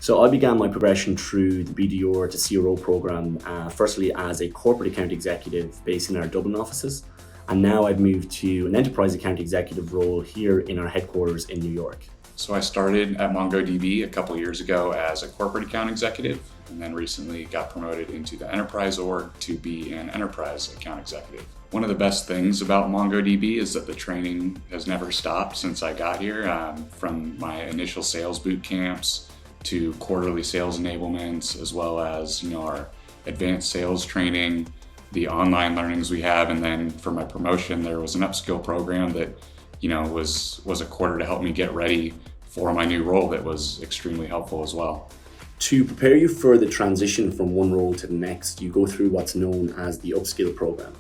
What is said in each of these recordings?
So I began my progression through the BDR to CRO program, firstly as a corporate account executive based in our Dublin offices. And now I've moved to an enterprise account executive role here in our headquarters in New York. So I started at MongoDB a couple years ago as a corporate account executive, and then recently got promoted into the enterprise org to be an enterprise account executive. One of the best things about MongoDB is that the training has never stopped since I got here, from my initial sales boot camps to quarterly sales enablements, as well as our advanced sales training, the online learnings we have, and then for my promotion there was an Upskill program that was a quarter to help me get ready for my new role that was extremely helpful as well. To prepare you for the transition from one role to the next, you go through what's known as the Upskill program.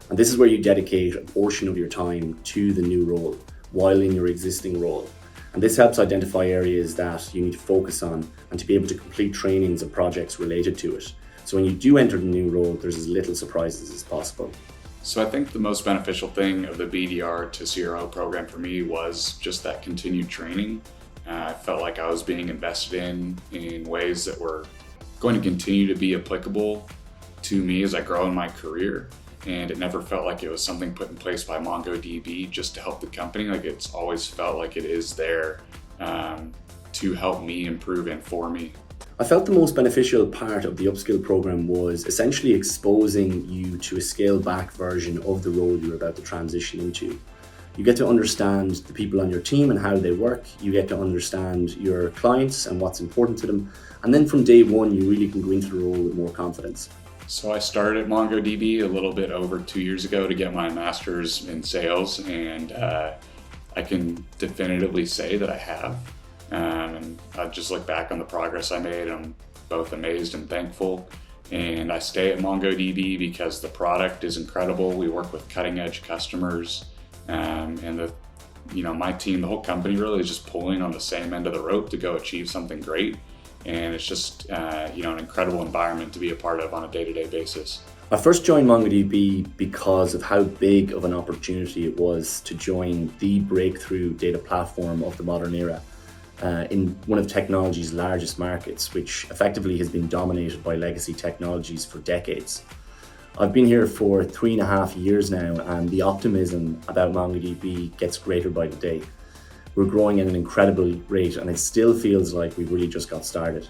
And this is where you dedicate a portion of your time to the new role while in your existing role. And this helps identify areas that you need to focus on and to be able to complete trainings and projects related to it. So when you do enter the new role, there's as little surprises as possible. So I think the most beneficial thing of the BDR to CRO program for me was just that continued training. I felt like I was being invested in ways that were going to continue to be applicable to me as I grow in my career. And it never felt like it was something put in place by MongoDB just to help the company. Like, it's always felt like it is there to help me improve and for me. I felt the most beneficial part of the Upskill program was essentially exposing you to a scaled back version of the role you're about to transition into. You get to understand the people on your team and how they work. You get to understand your clients and what's important to them. And then from day one, you really can go into the role with more confidence. So I started at MongoDB a little bit over 2 years ago to get my master's in sales, and I can definitively say that I have. And I just look back on the progress I made. I'm both amazed and thankful. And I stay at MongoDB because the product is incredible. We work with cutting edge customers, and my team, the whole company really is just pulling on the same end of the rope to go achieve something great. And it's just an incredible environment to be a part of on a day-to-day basis. I first joined MongoDB because of how big of an opportunity it was to join the breakthrough data platform of the modern era in one of technology's largest markets, which effectively has been dominated by legacy technologies for decades. I've been here for 3.5 years now, and the optimism about MongoDB gets greater by the day. We're growing at an incredible rate, and it still feels like we've really just got started.